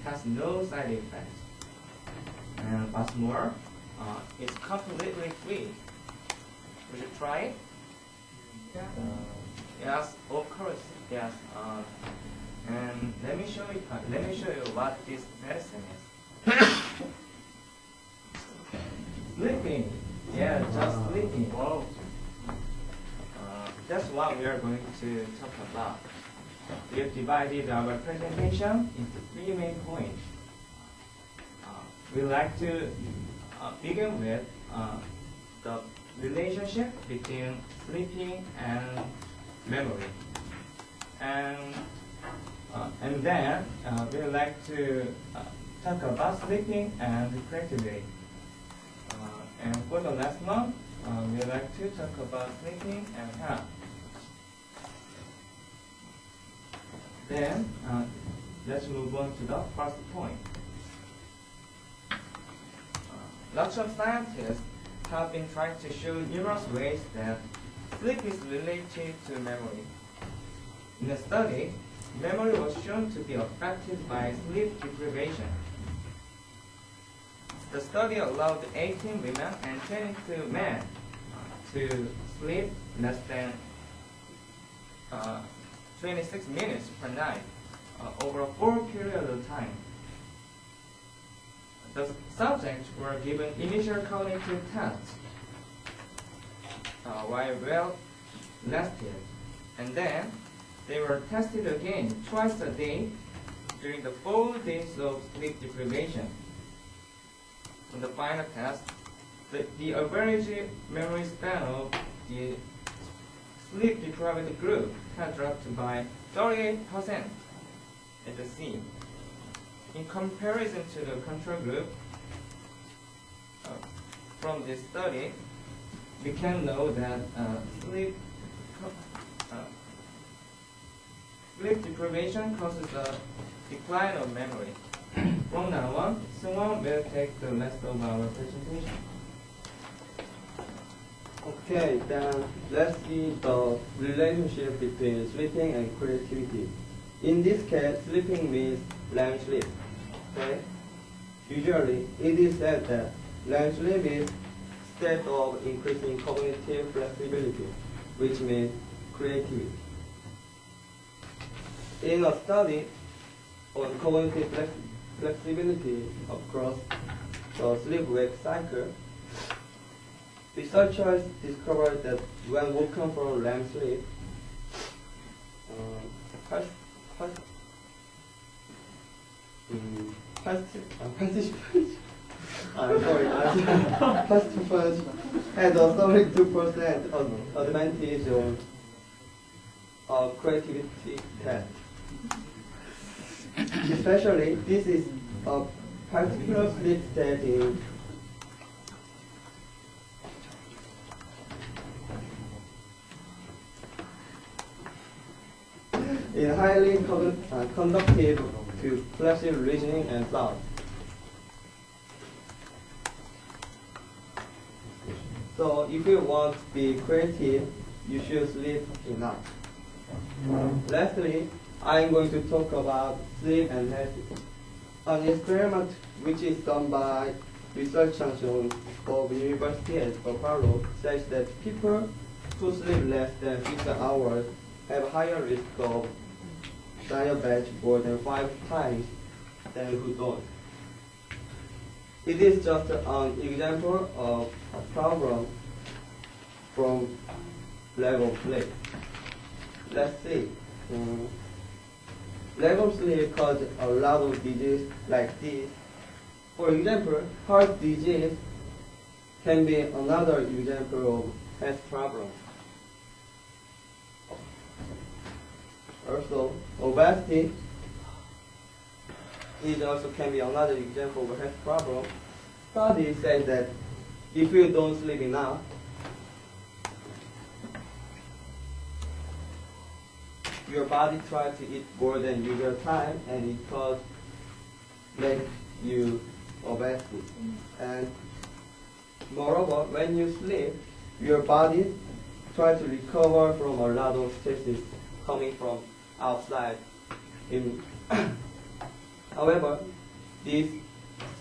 has no side effects. And what's more, it's completely free. Would you try it? Yeah. Yes, of course. Yes. And let me show you. Let me show you what this medicine is. Sleeping. Yeah, just sleeping. Wow. That's what we are going to talk about. We've divided our presentation into three main points. We'd like to begin with the relationship between sleeping and memory. And then we'd like to talk about sleeping and creativity. And for the last one, we'd like to talk about sleeping and health. Then, let's move on to the first point. Lots of scientists have been trying to show numerous ways that sleep is related to memory. In a study, memory was shown to be affected by sleep deprivation. The study allowed 18 women and 22 men to sleep less than 26 minutes per night over a 4 period of time. The subjects were given initial cognitive tests while well rested, and then they were tested again twice a day during the 4 days of sleep deprivation. In the final test, the average memory span of the sleep deprived group had dropped by 38% at the C. In comparison to the control group, from this study, we can know that sleep deprivation causes a decline of memory. From now on, Seung-won will take the rest of our presentation. Okay, then let's see the relationship between sleeping and creativity. In this case, sleeping means REM sleep. Okay? Usually, it is said that REM sleep is state of increasing cognitive flexibility, which means creativity. In a study on cognitive flexibility across the sleep-wake cycle, researchers discovered that when woken from REM sleep, participants had a 32% advantage on a creativity test. Especially, this is a particular sleep state in highly conductive to flexible reasoning and thought. So if you want to be creative, you should sleep enough. Lastly, I'm going to talk about sleep and health. An experiment which is done by researchers of University at Sao Paulo says that people who sleep less than 6 hours have higher risk of diabetes more than 5 times than who don't. It is just an example of a problem from lack of sleep. Let's see. Lack of sleep causes a lot of disease like this. For example, heart disease can be another example of health problem. Also, obesity also can be another example of a health problem. Studies say that if you don't sleep enough, your body tries to eat more than usual time, and it makes you obesity. And moreover, when you sleep, your body tries to recover from a lot of stresses coming from outside. However, these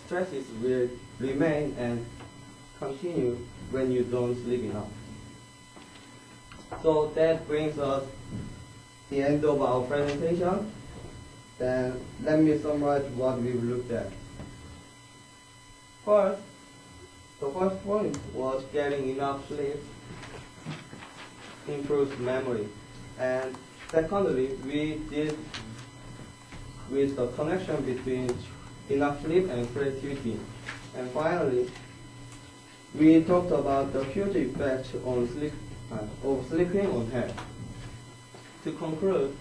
stresses will remain and continue when you don't sleep enough. So that brings us the end of our presentation. Then let me summarize what we've looked at. First, the first point was getting enough sleep improves memory. And secondly, we did with the connection between enough sleep and creativity. And finally, we talked about the huge effect on sleep, of sleeping on health. To conclude,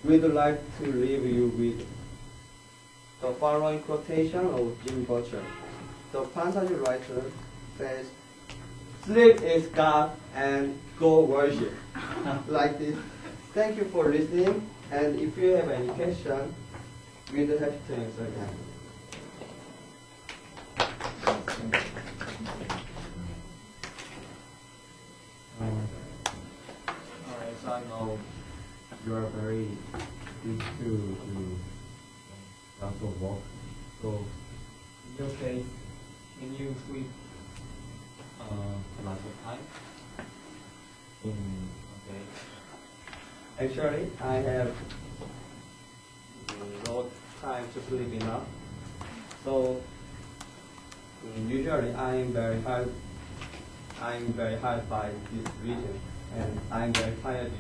we'd like to leave you with the following quotation of Jim Butcher. The Fantasy writer says, "Sleep is God and go worship." Like this. Thank you for listening, and if you have any question, we'd be happy to answer them. Alright, so I know you are very used to lots of work. So in your case, can you sleep lots of time in a day? Actually, I have no time to sleep enough. So usually I am very hard by this reason, and I'm very tired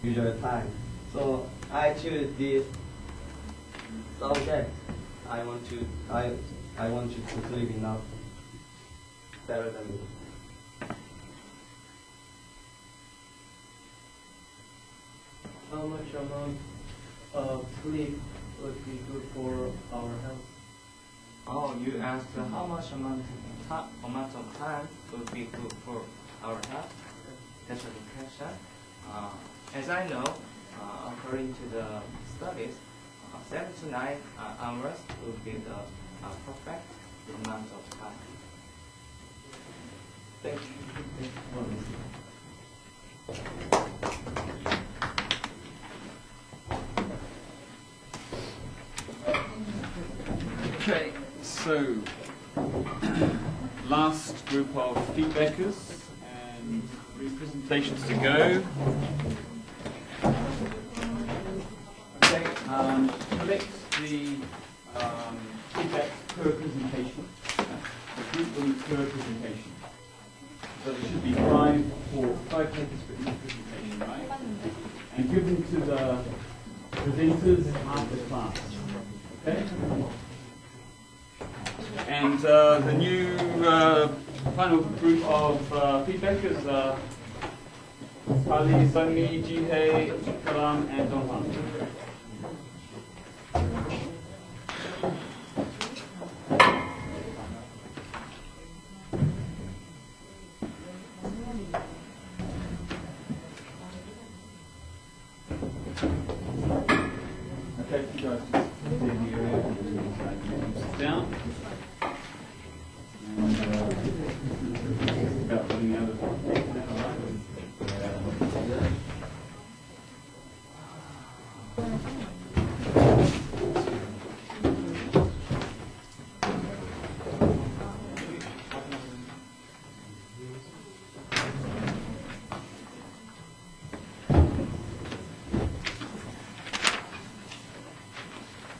usual time. So I choose this subject. I want you to sleep enough better than me. How much amount of sleep would be good for our health? Oh, you asked how much amount of time would be good for our health? That's a good question. As I know, according to the studies, 7 to 9 hours would be the perfect amount of time. Thank you. Okay, so last group of feedbackers and 3 presentations to go. Okay, collect the feedback per presentation, the group them per presentation. So there should be 5 papers for each presentation, right? And give them to the presenters after class. Okay? And the new final group of feedbackers are Kali, Sunmi, Jihei, Kalam, and Donghan. Okay, you guys just stay here. Sit down. And about putting out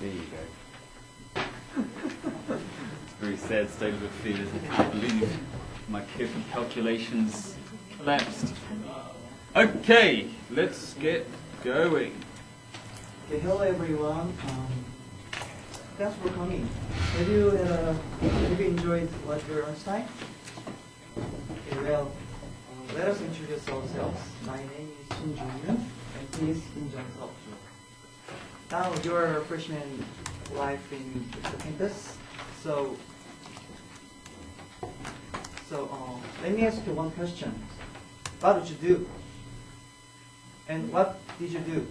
There you go. It's a very sad state of affairs. I can't believe my careful calculations collapsed. Okay, let's get going. Okay, hello everyone. Thanks for coming. Have you enjoyed what your lunchtime? Okay, well, let us introduce ourselves. My name is Shin Jung-yoon, and he is Kim Jung-seok. Now you're a freshman life in the campus, so let me ask you one question. What did you do? And what did you do?